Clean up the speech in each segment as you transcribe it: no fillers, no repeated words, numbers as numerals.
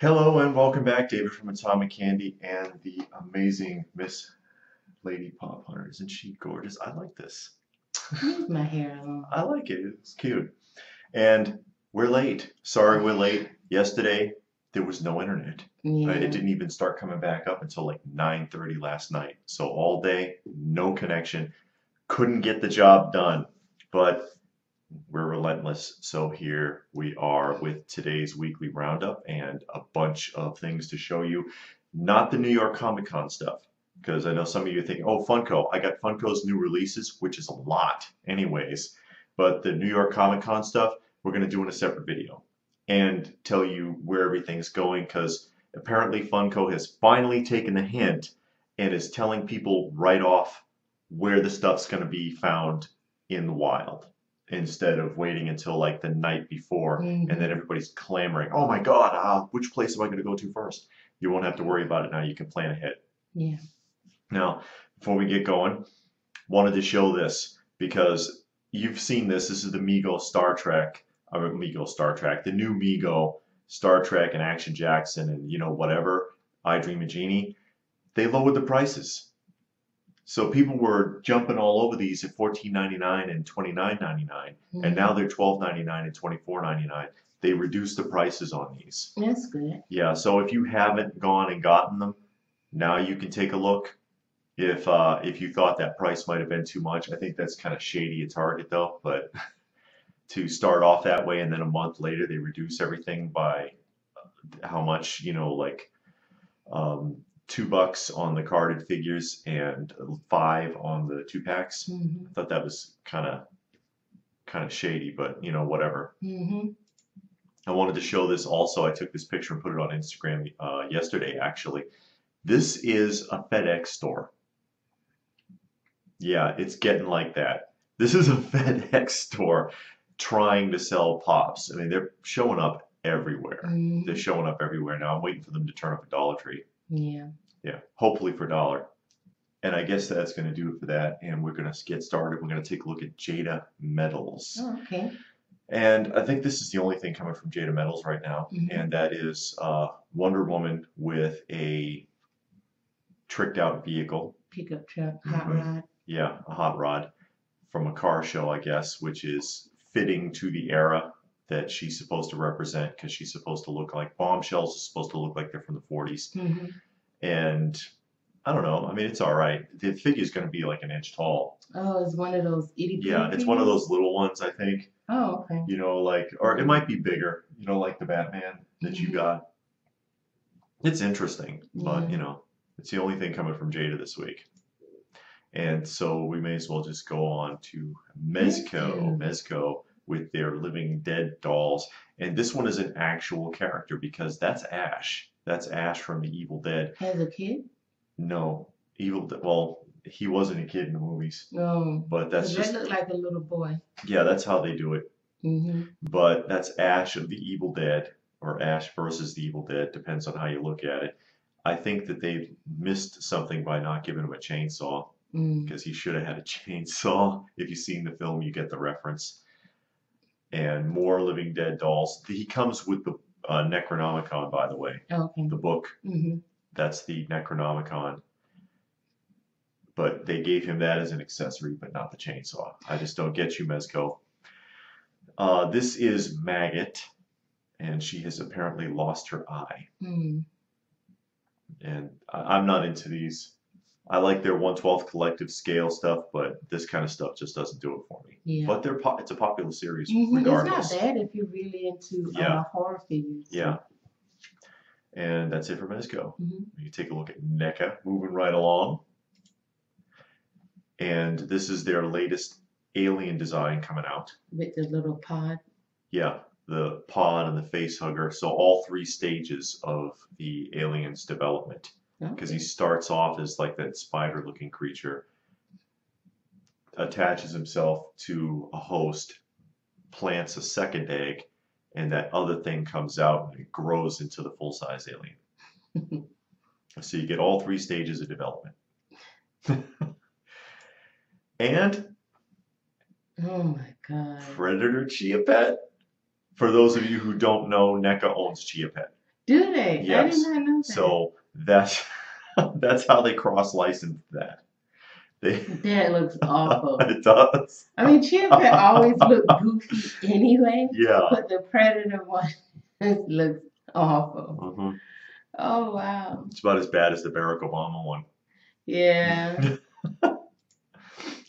Hello and welcome back, David from Atomic Candy and the amazing Miss Lady Pop Hunter. Isn't she gorgeous? I like this. Leave my hair alone. I like it. It's cute. And we're late. Sorry we're late. Yesterday there was no internet. Yeah. Right? It didn't even start coming back up until like 9:30 last night. So all day, no connection. Couldn't get the job done. But we're relentless. So here we are with today's weekly roundup and a bunch of things to show you. Not the New York Comic Con stuff, because I know some of you are thinking, oh, Funko. I got Funko's new releases, which is a lot anyways. But the New York Comic Con stuff, we're going to do in a separate video and tell you where everything's going, because apparently Funko has finally taken the hint and is telling people right off where the stuff's going to be found in the wild, instead of waiting until like the night before and then everybody's clamoring, oh my God, which place am I going to go to first? You won't have to worry about it now. You can plan ahead. Yeah. Now, before we get going, wanted to show this because you've seen this. This is the MEGO Star Trek, the new MEGO Star Trek and Action Jackson and, you know, whatever, I Dream of Jeannie. They lowered the prices. So people were jumping all over these at $14.99 and $29.99, and now they're $12.99 and $24.99. They reduced the prices on these. That's good. Yeah, so if you haven't gone and gotten them, now you can take a look. If you thought that price might have been too much, I think that's kind of shady at Target though. But to start off that way and then a month later they reduce everything by how much, you know, like $2 on the carded figures and $5 on the 2-packs. I thought that was kind of shady, but you know, whatever. I wanted to show this also. I took this picture and put it on Instagram yesterday, actually. This is a FedEx store. Yeah, it's getting like that. This is a FedEx store trying to sell Pops. I mean, they're showing up everywhere. They're showing up everywhere now. I'm waiting for them to turn up at Dollar Tree. Yeah. Yeah, hopefully for $1. And I guess that's going to do it for that. And we're going to get started. We're going to take a look at Jada Metals. Oh, okay. And I think this is the only thing coming from Jada Metals right now. And that is Wonder Woman with a tricked out vehicle. Pickup truck, hot rod. Yeah, a hot rod from a car show, I guess, which is fitting to the era that she's supposed to represent, because she's supposed to look like Bombshells, is supposed to look like they're from the 40s. And I don't know. I mean, it's all right. The figure's going to be like an inch tall. Oh, it's one of those itty bitty Yeah, it's one of those little ones, I think. Oh, okay. You know, like, or it might be bigger, you know, like the Batman that you got. It's interesting, but, you know, it's the only thing coming from Jada this week. And so we may as well just go on to MEZCO with their Living Dead dolls. And this one is an actual character because that's Ash. That's Ash from the Evil Dead. As a kid? No. Well, he wasn't a kid in the movies. No. But that's just... That looked like a little boy. Yeah, that's how they do it. But that's Ash of the Evil Dead, or Ash versus the Evil Dead, depends on how you look at it. I think that they missed something by not giving him a chainsaw, because he should have had a chainsaw. If you've seen the film, you get the reference. And more Living Dead dolls. He comes with the Necronomicon, by the way. Okay. The book. That's the Necronomicon. But they gave him that as an accessory, but not the chainsaw. I just don't get you, MEZCO. This is Maggot, and she has apparently lost her eye. And I'm not into these. I like their 1/12 collective scale stuff, but this kind of stuff just doesn't do it for me. Yeah. But it's a popular series, regardless. It's not bad if you're really into horror figures. Yeah. And that's it for MEZCO. You take a look at NECA, moving right along. And this is their latest alien design coming out. With the little pod. Yeah, the pod and the face hugger. So all 3 stages of the alien's development. Because he starts off as like that spider-looking creature, attaches himself to a host, plants a second egg, and that other thing comes out and it grows into the full-size alien. So you get all 3 stages of development. And oh my God, Predator Chia Pet. For those of you who don't know, NECA owns Chia Pet. Do they? I did Yes. not know that. So that's how they cross-licensed that. That looks awful. It does. I mean, Chia Pet always looked goofy anyway. Yeah. But the Predator one looks awful. Mm-hmm. Oh, wow. It's about as bad as the Barack Obama one. Yeah.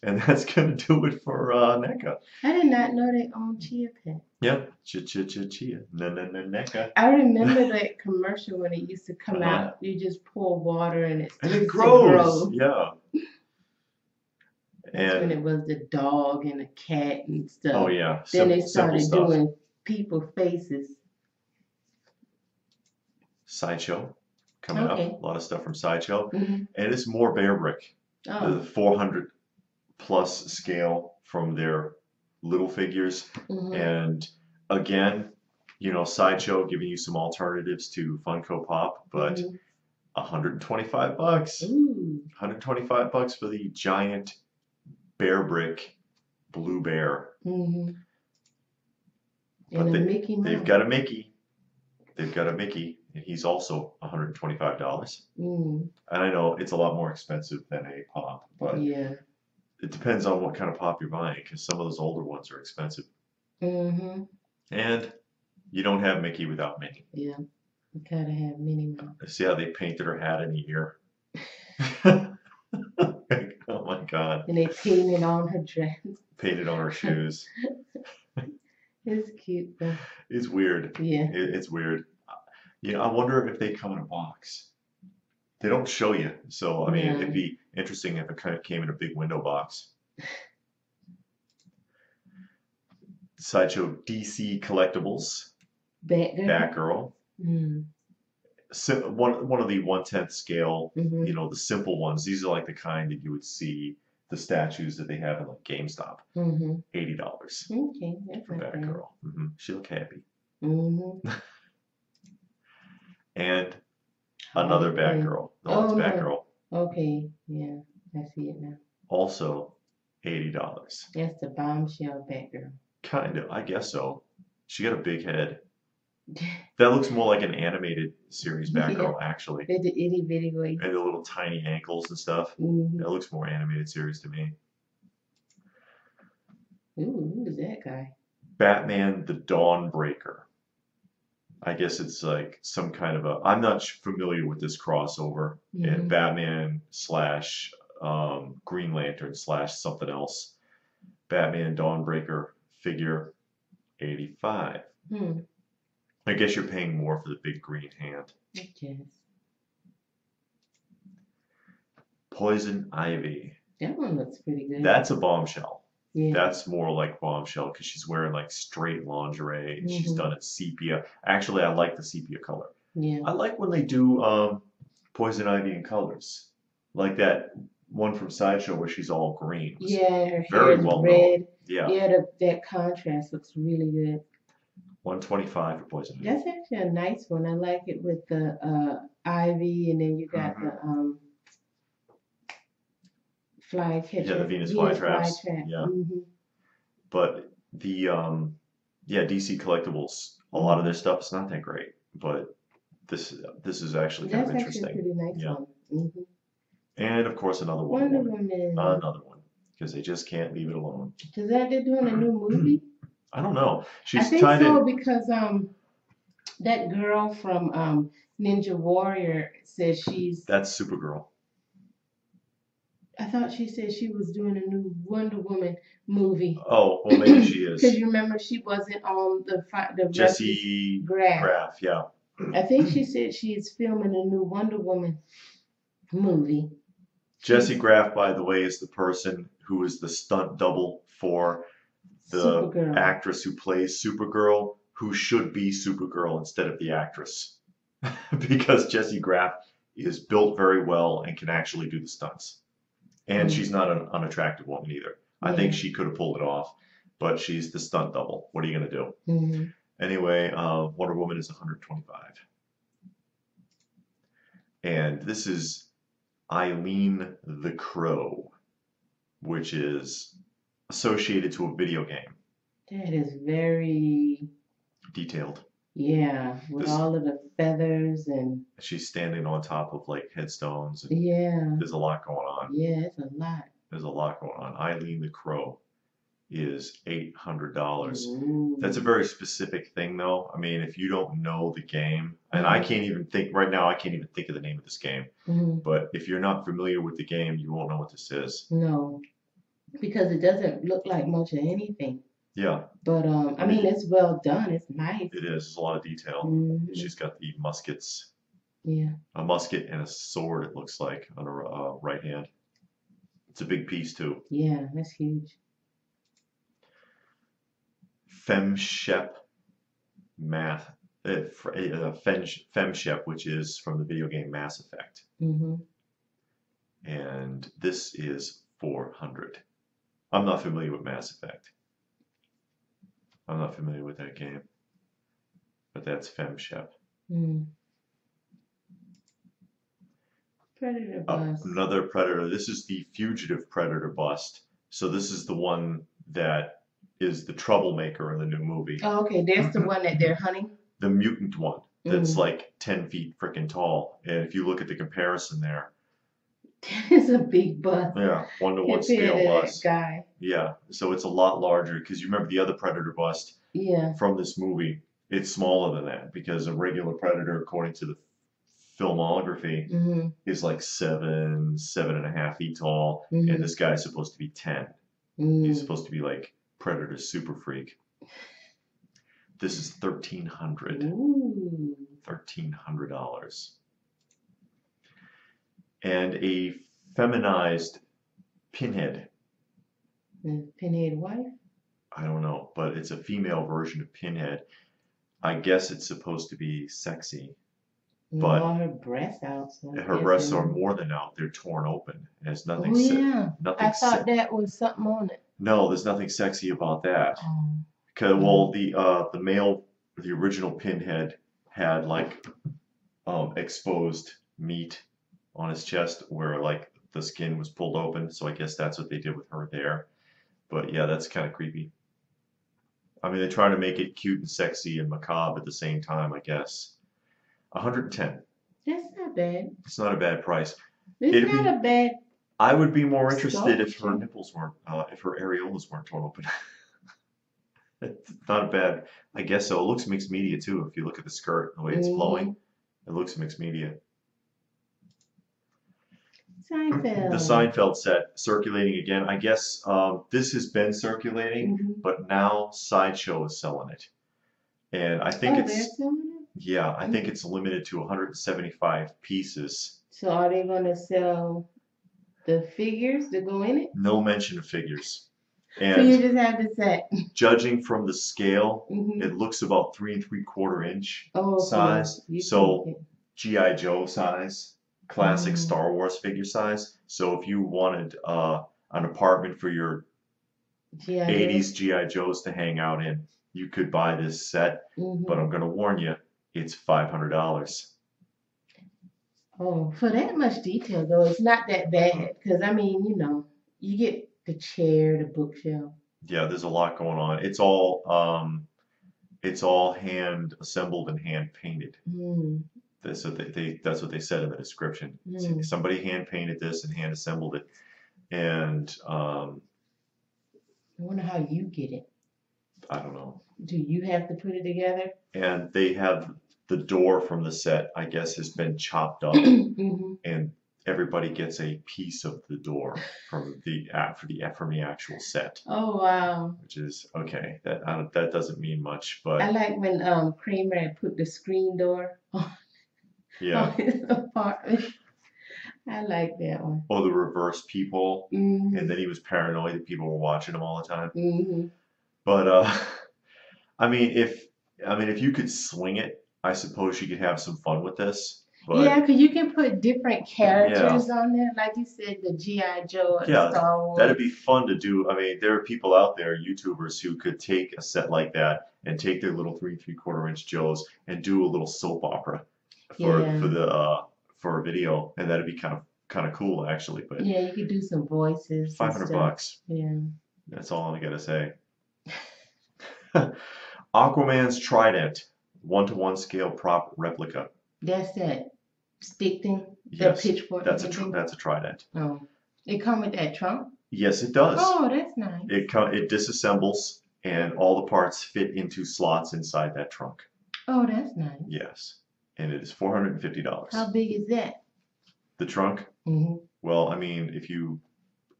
And that's going to do it for NECA. I did not know they owned Chia Pet. Yep. Chia. NECA. I remember that commercial when it used to come out. You just pour water and it starts it grows. to grow. Yeah. That's when it was the dog and the cat and stuff. Oh, yeah. Then they started doing people faces. Sideshow coming up. A lot of stuff from Sideshow. Mm-hmm. And it's more Bear Brick. Oh. The 400 plus scale from their little figures. Mm-hmm. And again, you know, Sideshow giving you some alternatives to Funko Pop, but $125. Ooh. $125 for the giant Bear Brick Blue Bear. Mm-hmm. But And a Mickey Mouse. They've got a Mickey. They've got a Mickey, and he's also $125. Mm. And I know it's a lot more expensive than a Pop, but yeah, it depends on what kind of Pop you're buying, because some of those older ones are expensive. Mm-hmm. And you don't have Mickey without Minnie. Yeah, you gotta have Minnie Mouse. See how they painted her hat in the ear? Oh my God. And they painted on her dress. Painted on her shoes. It's cute though. It's weird. Yeah. It's weird. You know, I wonder if they come in a box. They don't show you. So, I mean, it'd be interesting if it kind of came in a big window box. Sideshow DC Collectibles. Batgirl. Mm. So one of the 1/10 scale, Mm-hmm. you know, the simple ones. These are like the kind that you would see the statues that they have in like GameStop. Mm-hmm. $80 Okay, that's for Batgirl. Mm-hmm. She look happy. Mm-hmm. And another Batgirl. No, it's Batgirl. Okay, yeah, I see it now. Also $80. That's the bombshell Batgirl. Kind of, I guess so. She got a big head. That looks more like an animated series Batgirl, actually. They're the itty bitty waist. And the little tiny ankles and stuff. Mm-hmm. That looks more animated series to me. Ooh, who is that guy? Batman the Dawnbreaker. I guess it's like some kind of a. I'm not familiar with this crossover. Mm-hmm. Batman slash Green Lantern slash something else. Batman Dawnbreaker figure, $85. I guess you're paying more for the big green hand. I guess. Poison Ivy. That one looks pretty good. That's a bombshell. Yeah. That's more like bombshell because she's wearing like straight lingerie and she's Mm-hmm. done it sepia. Actually, I like the sepia color. Yeah. I like when they do Poison Ivy in colors. Like that one from Sideshow where she's all green. Yeah, her Very hair is well red. known. Yeah. Yeah, that contrast looks really good. $125 for Poison Ivy. That's actually a nice one. I like it with the ivy, and then you got the fly catcher. Yeah, the Venus flytraps. Yeah. Mm-hmm. But the DC Collectibles, a lot of their stuff is not that great, but this is actually kind of interesting. That's actually a pretty nice one. Mm-hmm. And of course another Wonder one. Woman. Another one, because they just can't leave it alone. Is that they're doing a new movie? I don't know. She's I think tied so in. because that girl from Ninja Warrior says she's. That's Supergirl. I thought she said she was doing a new Wonder Woman movie. Oh, well, maybe she is. Because you remember she wasn't on the Jesse Graff, yeah. I think she said she's filming a new Wonder Woman movie. Jesse Graff, by the way, is the person who is the stunt double for the Supergirl. actress who plays Supergirl, who should be Supergirl instead of the actress. Because Jesse Graff is built very well and can actually do the stunts. And she's not an unattractive woman either. I think she could have pulled it off, but she's the stunt double. What are you going to do? Mm-hmm. Anyway, Wonder Woman is $125. And this is Eileen the Crow, which is associated to a video game. That is very Detailed. Yeah, with This all of the feathers and she's standing on top of like headstones, and yeah, there's a lot going on. yeah, it's a lot. There's a lot going on. Eileen the Crow is $800. Ooh. That's a very specific thing, though. I mean, if you don't know the game, and I Mhm. can't even think right now, I can't even think of the name of this game. Mhm. But if you're not familiar with the game, you won't know what this is. No, because it doesn't look like much of anything. Yeah, But I mean, it's well done. It's nice. it is. There's a lot of detail. Mhm. She's got the muskets, Yeah. a musket and a sword, it looks like, on her right hand. It's a big piece, too. Yeah, that's huge. Femshep Math, Femshep, which is from the video game Mass Effect. Mhm. And this is 400. I'm not familiar with Mass Effect. I'm not familiar with that game. But that's Femshep. Mm. Predator bust. Another Predator. This is the Fugitive Predator bust. So this is the one that is the troublemaker in the new movie. Oh, okay. There's the one that they're hunting. The mutant one that's Mm. like 10 feet freaking tall. And if you look at the comparison there, That is a big bust yeah, 1-to-1 compared scale to that bust. guy. Yeah, so it's a lot larger because you remember the other Predator bust Yeah. from this movie. It's smaller than that because a regular Predator, according to the filmography, Mhm. is like 7.5 feet tall, Mhm. and this guy's supposed to be 10. He's Mm. supposed to be like Predator super freak. This is $1,300. Ooh. $1,300. And a feminized Pinhead. The Pinhead wife. I don't know, but it's a female version of Pinhead. I guess it's supposed to be sexy. But all her breasts out. So her breasts are more than out. They're torn open. There's nothing. Oh yeah. Nothing. I thought that was something on it. No, there's nothing sexy about that. Oh. Cause well, the male, the original Pinhead had like exposed meat on his chest where like the skin was pulled open. So I guess that's what they did with her there. But yeah, that's kind of creepy. I mean, they try to make it cute and sexy and macabre at the same time, I guess. 110. That's not bad. It's not a bad price. It's not a bad. I would be more interested if her sculpture. nipples weren't, if her areolas weren't torn open. It's not a bad. I guess so. It looks mixed media too. If you look at the skirt, the way it's flowing, it looks mixed media. Seinfeld. The Seinfeld set circulating again. I guess this has been circulating, but now Sideshow is selling it, and I think they're selling it? Yeah, I think it's limited to 175 pieces. So are they going to sell the figures that go in it? No mention of figures. So And you just have the set. judging from the scale, Mhm. it looks about 3 3/4 inch Oh, okay. size. You So take it. G.I. Joe size, classic Mm. Star Wars figure size. So if you wanted an apartment for your G.I. Joe. 80s G.I. Joes to hang out in, you could buy this set. Mhm. But I'm going to warn you, it's $500. Oh, for that much detail though, it's not that bad. Because I mean, you know, you get the chair, the bookshelf. Yeah, there's a lot going on. It's all hand assembled and hand painted. Mm. That's what they said in the description. Mm. Somebody hand painted this and hand assembled it, and I wonder how you get it. I don't know. Do you have to put it together? And they have the door from the set, I guess, has been chopped up, Mhm. and everybody gets a piece of the door from the actual set. Oh wow. Which is okay. That doesn't mean much, but I like when Kramer had put the screen door on yeah. his apartment. I like that one. Or the reverse peephole, Mhm. and then he was paranoid that people were watching him all the time. Mhm. But I mean, if you could swing it, I suppose you could have some fun with this. But Yeah, because you can put different characters on there, like you said, the G.I. Joe and yeah, Star Wars. that'd be fun to do. I mean, there are people out there, YouTubers, who could take a set like that and take their little 3 3/4 inch Joes and do a little soap opera for a video, and that'd be kind of cool actually. But yeah, you could do some voices. and stuff. $500. Yeah. That's all I gotta say. Aquaman's trident 1-to-1 scale prop replica. That's that stick thing, the Yes, pitchfork. that's a thing. that's a trident. Oh, it come with that trunk. Yes, it does. Oh, that's nice. It disassembles, and all the parts fit into slots inside that trunk. Oh, that's nice. Yes, and it is $450. How big is that? The trunk? Mm-hmm. Well, I mean, if you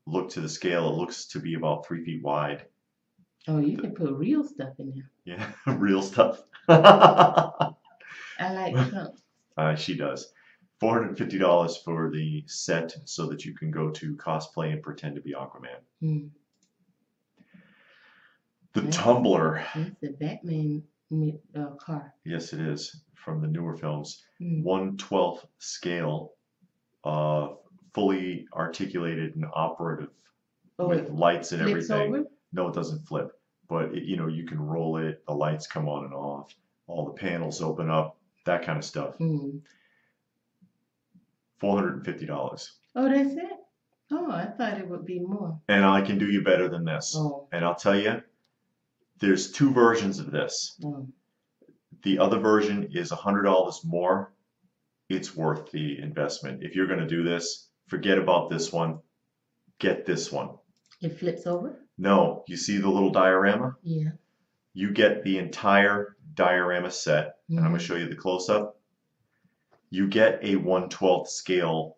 look to the scale, it looks to be about 3 feet wide. Oh, you can put real stuff in there. Yeah, real stuff. I like trunks. She does. $450 for the set so that you can go to cosplay and pretend to be Aquaman. Mm. The tumbler. That's the Batman car. Yes, it is, from the newer films. Mm. 1/12 scale, fully articulated and operative with lights and everything. Over? No, it doesn't flip, but you can roll it. The lights come on and off. All the panels open up. That kind of stuff. Mm. $450. Oh, that's it? Oh, I thought it would be more. And I can do you better than this. Oh. And I'll tell you, there's 2 versions of this. Oh. The other version is $100 more. It's worth the investment. If you're going to do this, forget about this one. Get this one. It flips over? No, you see the little diorama? Yeah. You get the entire diorama set. And I'm going to show you the close-up. You get a 1/12 scale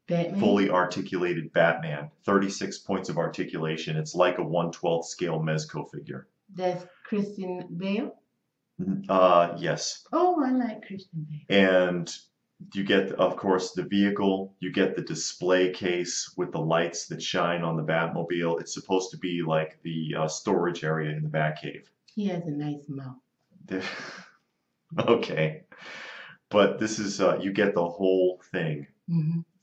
Batman? fully articulated Batman. 36 points of articulation. It's like a 1/12 scale MEZCO figure. That's Christian Bale? Yes. Oh, I like Christian Bale. And you get, of course, the vehicle. You get the display case with the lights that shine on the Batmobile. It's supposed to be like the storage area in the Batcave. He has a nice mouth. Okay. But this is, you get the whole thing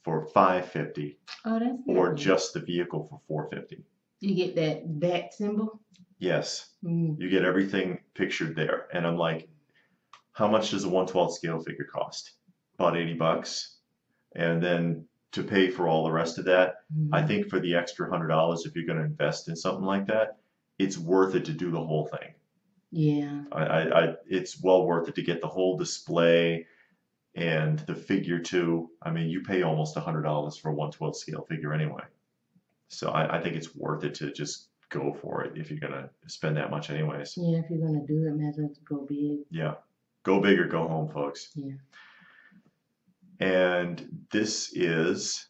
for $550. Oh, that's nice. Or just the vehicle for $450. You get that bat symbol? Yes. You get everything pictured there. And I'm like, how much does a 1/12 scale figure cost? About $80. And then to pay for all the rest of that, I think for the extra $100, if you're going to invest in something like that, it's worth it to do the whole thing. Yeah. It's well worth it to get the whole display and the figure too. I mean, you pay almost $100 for a 1/12 scale figure anyway. So I think it's worth it to just go for it if you're going to spend that much anyways. Yeah, if you're going to do it, might as well go big. Yeah. Go big or go home, folks. Yeah. And this is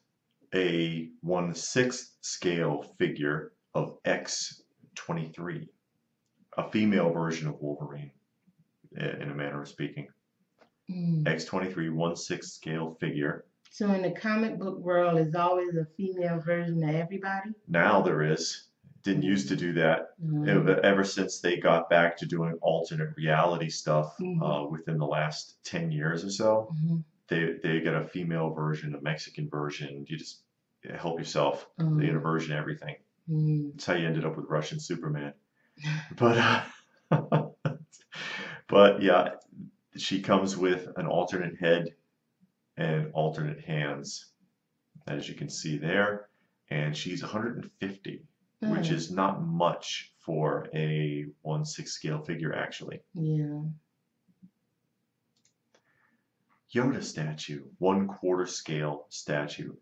a 1/6 scale figure of X-23, a female version of Wolverine, in a manner of speaking. X-23 1/6 scale figure. So in the comic book world, is always a female version of everybody? Now there is. Didn't used to do that. Ever since they got back to doing alternate reality stuff within the last 10 years or so, they get a female version, a Mexican version. You just help yourself. They get a version of everything. That's how you ended up with Russian Superman. But but yeah, she comes with an alternate head and alternate hands, as you can see there, and she's 150, which is not much for a 1/6 scale figure, actually. Yeah. Yoda statue, 1/4 scale statue.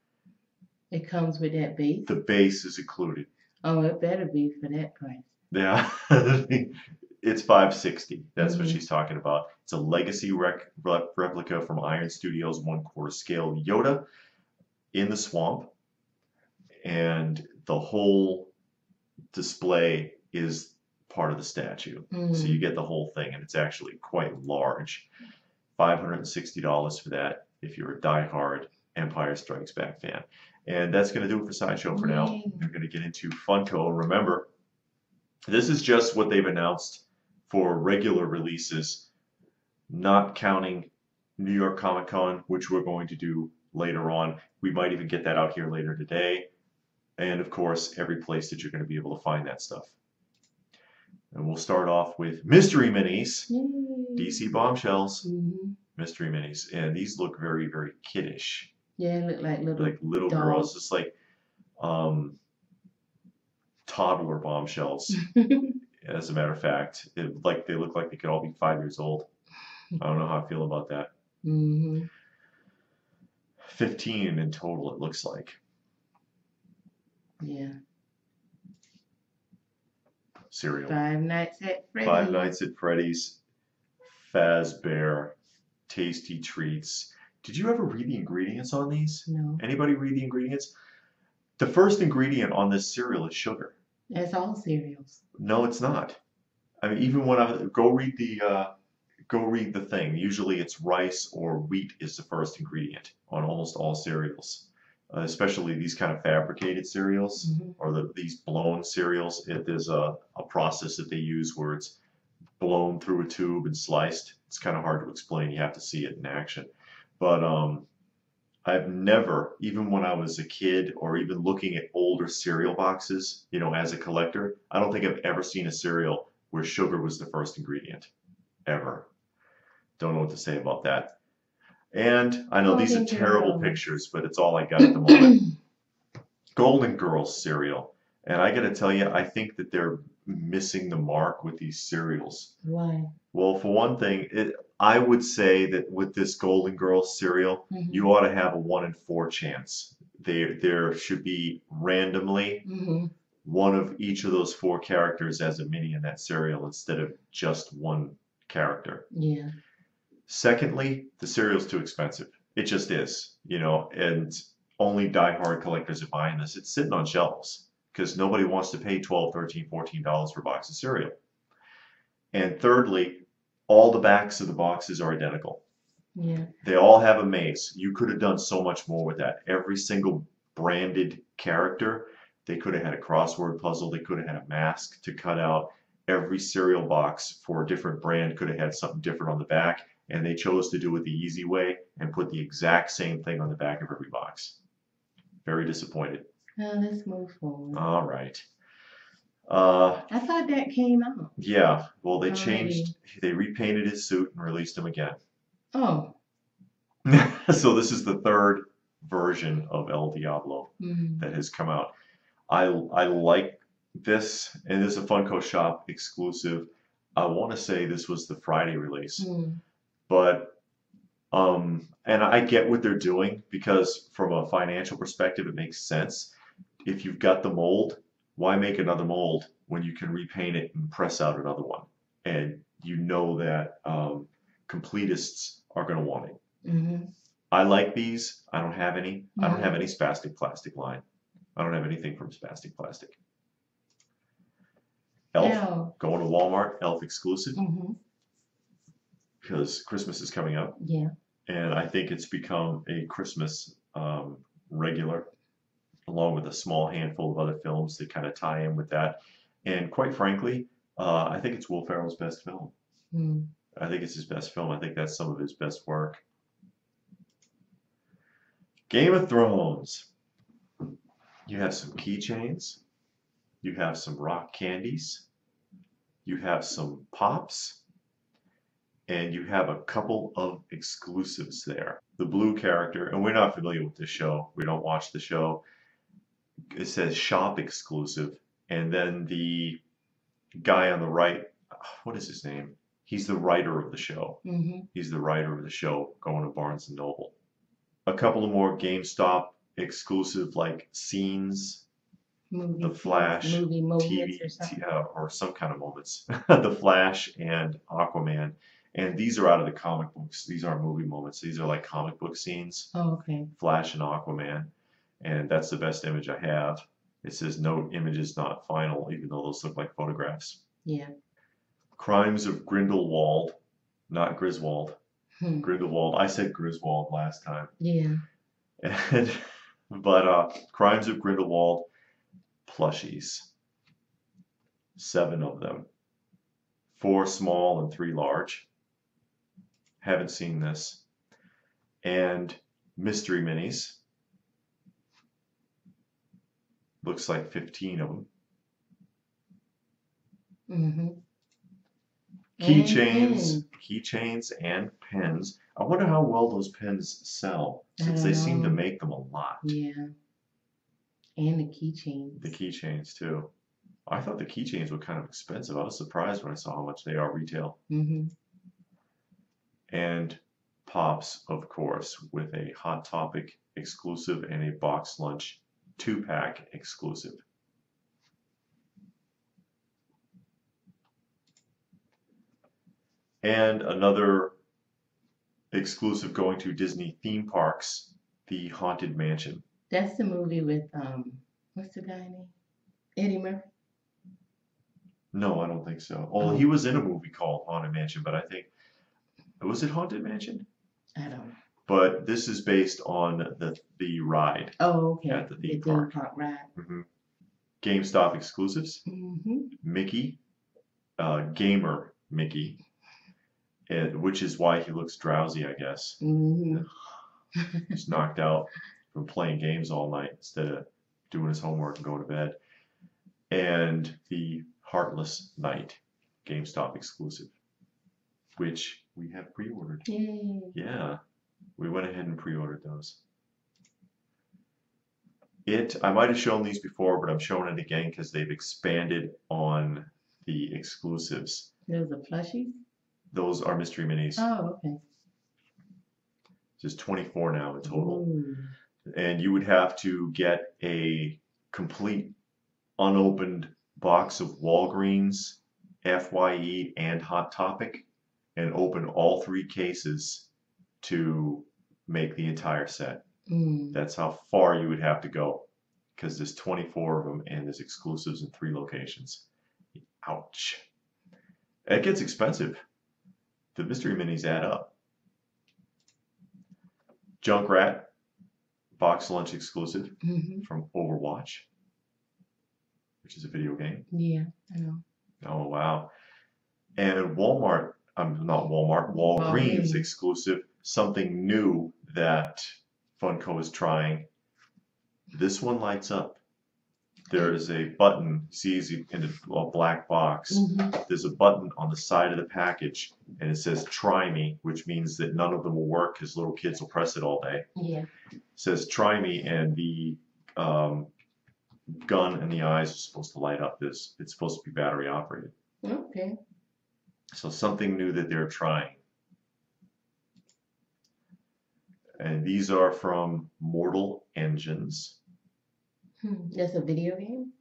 It comes with that base? The base is included. Oh, it better be for that price. Yeah. It's $560. That's what she's talking about. It's a legacy replica from Iron Studios, 1/4 scale Yoda in the swamp. And the whole display is part of the statue. So you get the whole thing, and it's actually quite large. $560 for that if you're a diehard Empire Strikes Back fan. And that's going to do it for Sideshow for now. We're going to get into Funko. Remember, this is just what they've announced for regular releases, not counting New York Comic Con, which we're going to do later on. We might even get that out here later today. And of course, every place that you're going to be able to find that stuff. And we'll start off with Mystery Minis, DC Bombshells, Mystery Minis. And these look very, very kiddish. Yeah, look like little girls, just like toddler bombshells. As a matter of fact, they look like they could all be 5 years old. I don't know how I feel about that. 15 in total, it looks like. Yeah. Cereal. Five Nights at Freddy's. Five Nights at Freddy's. Fazbear. Tasty Treats. Did you ever read the ingredients on these? No. Anybody read the ingredients? The first ingredient on this cereal is sugar. That's all cereals. No, it's not. I mean, even when I go read the thing. Usually it's rice or wheat is the first ingredient on almost all cereals, especially these kind of fabricated cereals or these blown cereals. There's a process that they use where it's blown through a tube and sliced. It's kind of hard to explain. You have to see it in action. But I've never, even when I was a kid or even looking at older cereal boxes, you know, as a collector, I don't think I've ever seen a cereal where sugar was the first ingredient, ever. Don't know what to say about that. And I know these are terrible pictures, but it's all I got at the moment. Golden Girls cereal. And I got to tell you, I think that they're missing the mark with these cereals. Why? Well, for one thing, I would say that with this Golden Girls cereal, you ought to have a 1 in 4 chance. There should be randomly one of each of those 4 characters as a mini in that cereal instead of just one character. Yeah. Secondly, the cereal's too expensive. It just is, you know, and only diehard collectors are buying this. It's sitting on shelves because nobody wants to pay $12, $13, $14 for a box of cereal. And thirdly, all the backs of the boxes are identical. Yeah. They all have a maze. You could have done so much more with that. Every single branded character, they could have had a crossword puzzle. They could have had a mask to cut out. Every cereal box for a different brand could have had something different on the back. And they chose to do it the easy way and put the exact same thing on the back of every box. Very disappointed. Well, let's move forward. All right. I thought that came out. Yeah. Well, they changed. They repainted his suit and released him again. Oh. So this is the 3rd version of El Diablo that has come out. I like this, and this is a Funko Shop exclusive. I want to say this was the Friday release. But, and I get what they're doing because from a financial perspective, it makes sense. If you've got the mold, why make another mold when you can repaint it and press out another one? And you know that completists are going to want it. I like these. I don't have any. I don't have any Spastic Plastic line. I don't have anything from Spastic Plastic. Elf. Going to Walmart. Elf exclusive. Because Christmas is coming up. Yeah. And I think it's become a Christmas regular, along with a small handful of other films that kind of tie in with that. And quite frankly, I think it's Will Ferrell's best film. I think it's his best film. I think that's some of his best work. Game of Thrones. You have some keychains. You have some rock candies. You have some pops. And you have a couple of exclusives there. The blue character, and we're not familiar with the show. We don't watch the show. It says shop exclusive. And then the guy on the right, what is his name? He's the writer of the show. He's the writer of the show going to Barnes & Noble. A couple of more GameStop exclusive like scenes. The Flash, TV, or some kind of moments. The Flash and Aquaman. And these are out of the comic books. These aren't movie moments. These are like comic book scenes. Oh, okay. Flash and Aquaman. And that's the best image I have. It says no images not final, even though those look like photographs. Yeah. Crimes of Grindelwald, not Griswold. Grindelwald. I said Griswold last time. Yeah. But Crimes of Grindelwald plushies. 7 of them. 4 small and 3 large. Haven't seen this. And mystery minis. Looks like 15 of them. Keychains and pens. I wonder how well those pens sell, since they seem to make them a lot. Yeah. And the keychains. The keychains too. I thought the keychains were kind of expensive. I was surprised when I saw how much they are retail. Mm-hmm. And Pops, of course, with a Hot Topic exclusive and a Box Lunch 2-pack exclusive. And another exclusive going to Disney theme parks, the Haunted Mansion. That's the movie with what's the guy name? Eddie Murphy. No, I don't think so. Oh, he was in a movie called Haunted Mansion, but I think, was it Haunted Mansion? I don't know. But this is based on the ride. Oh, okay. At the theme park ride. Mm-hmm. GameStop exclusives. Mm-hmm. Mickey, Gamer Mickey, which is why he looks drowsy, I guess. Mm-hmm. He's knocked out from playing games all night instead of doing his homework and going to bed. And the Heartless Knight, GameStop exclusive, which we have pre-ordered. Yay. Yeah, we went ahead and pre-ordered those. I might have shown these before, but I'm showing it again because they've expanded on the exclusives. Those are plushies? Those are mystery minis. Oh, okay. Just 24 now in total. Ooh. And you would have to get a complete unopened box of Walgreens, FYE, and Hot Topic, and open all 3 cases to make the entire set. That's how far you would have to go, because there's 24 of them and there's exclusives in 3 locations. Ouch. It gets expensive. The mystery minis add up. Junkrat, Box Lunch exclusive from Overwatch, which is a video game. Yeah, I know. Oh, wow. And Walgreens exclusive, something new that FUNKO is trying. This one lights up. There is a button, see in a black box. There's a button on the side of the package, and it says "Try me," which means that none of them will work because little kids will press it all day. Yeah. It says "Try me," and the gun and the eyes are supposed to light up. It's supposed to be battery operated. Okay. So something new that they're trying. And these are from Mortal Engines. That's a video game?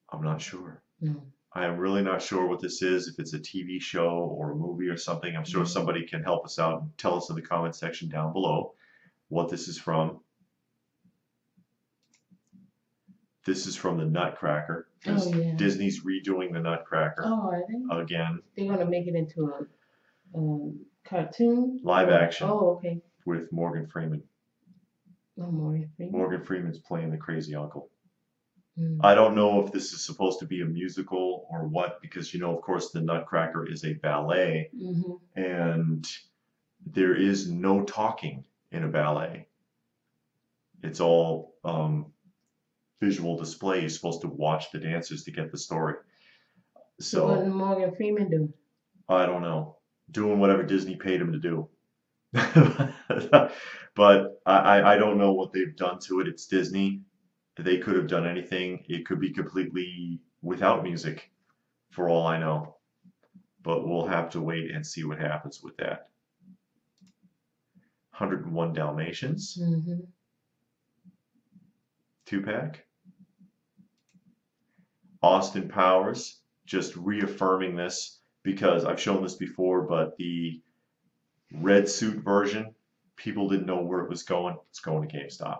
I'm not sure. No. I am really not sure what this is, if it's a TV show or a movie or something. I'm sure somebody can help us out and tell us in the comment section down below what this is from. This is from the Nutcracker. Oh, yeah. Disney's redoing the Nutcracker. Oh, are they? Again. They're going to make it into a cartoon? Live action. Oh, okay. With Morgan Freeman. Oh, Morgan Freeman. Morgan Freeman's playing the crazy uncle. I don't know if this is supposed to be a musical or what, because, of course, the Nutcracker is a ballet, and there is no talking in a ballet. It's all visual display. You're supposed to watch the dancers to get the story. So what did Morgan Freeman do? I don't know. Doing whatever Disney paid him to do. But I don't know what they've done to it. It's Disney. They could have done anything. It could be completely without music, for all I know. But we'll have to wait and see what happens with that. 101 Dalmatians. 2-pack. Austin Powers, just reaffirming this because I've shown this before, but the red suit version, people didn't know where it was going. It's going to GameStop.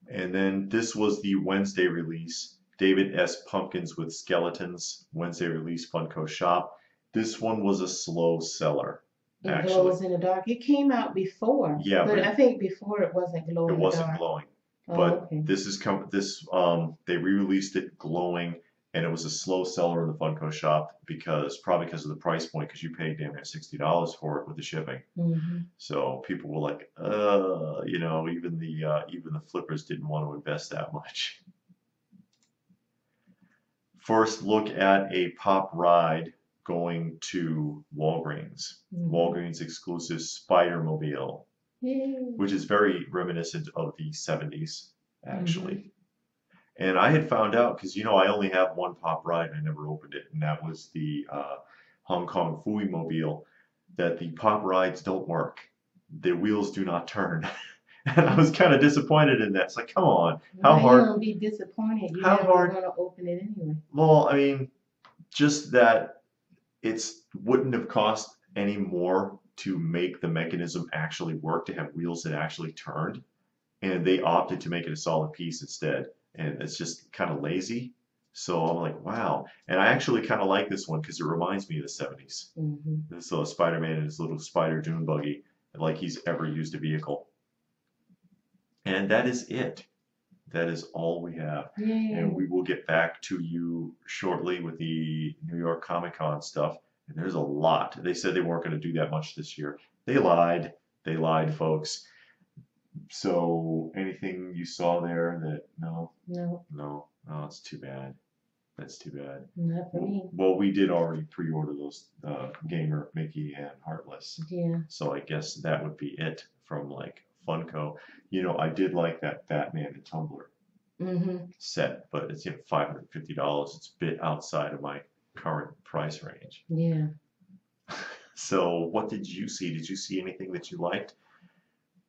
And then this was the Wednesday release. David S. Pumpkins with Skeletons, Wednesday release, Funko Shop. This one was a slow seller, actually. It glows in the dark. It came out before. Yeah, but I think before it wasn't glowing. It wasn't glowing. But okay. They re-released it glowing, and it was a slow seller in the Funko Shop probably because of the price point, because you paid damn near $60 for it with the shipping. So people were like, even the flippers didn't want to invest that much. First look at a pop ride going to Walgreens. Walgreens exclusive Spider-Mobile, which is very reminiscent of the 70s, actually. And I had found out, because I only have one pop ride, and I never opened it, and that was the Hong Kong Fui Mobile, that the pop rides don't work. The wheels do not turn. And I was kind of disappointed in that. It's like, come on, how Well, hard? you don't be disappointed. You How never hard? want to open it anyway. Well, I mean, just that it's wouldn't have cost any more to make the mechanism actually work, to have wheels that actually turned, and they opted to make it a solid piece instead, and it's just kind of lazy. So I'm like, wow. And I actually kind of like this one because it reminds me of the 70s. This little Spider-Man and his little spider dune buggy, like he's ever used a vehicle. And that is it. That is all we have. Yay. And we will get back to you shortly with the New York Comic Con stuff. And there's a lot. They said they weren't going to do that much this year. They lied. They lied, folks. So anything you saw there that, no? No, it's too bad. That's too bad. Not for me. Well, we did already pre-order those Gamer, Mickey, and Heartless. Yeah. So I guess that would be it from like Funko. I did like that Batman and Tumbler set, but it's $550. It's a bit outside of my current price range. Yeah. So what did you see? Did you see anything that you liked?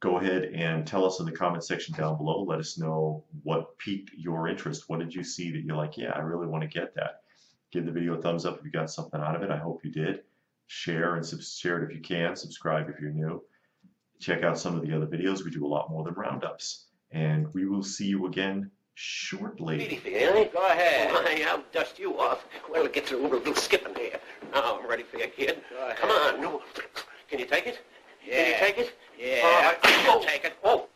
Go ahead and tell us in the comment section down below. Let us know what piqued your interest. What did you see that you're like, yeah, I really want to get that? Give the video a thumbs up if you got something out of it. I hope you did. Share it if you can. Subscribe if you're new. Check out some of the other videos. We do a lot more than roundups. And we will see you again shortly. Go ahead. Why, I'll dust you off. Well, get through a little skipping here. Now I'm ready for you, kid. Come on. No. Can you take it? Yeah. Can you take it? Yeah. All right. I'll take it. Oh.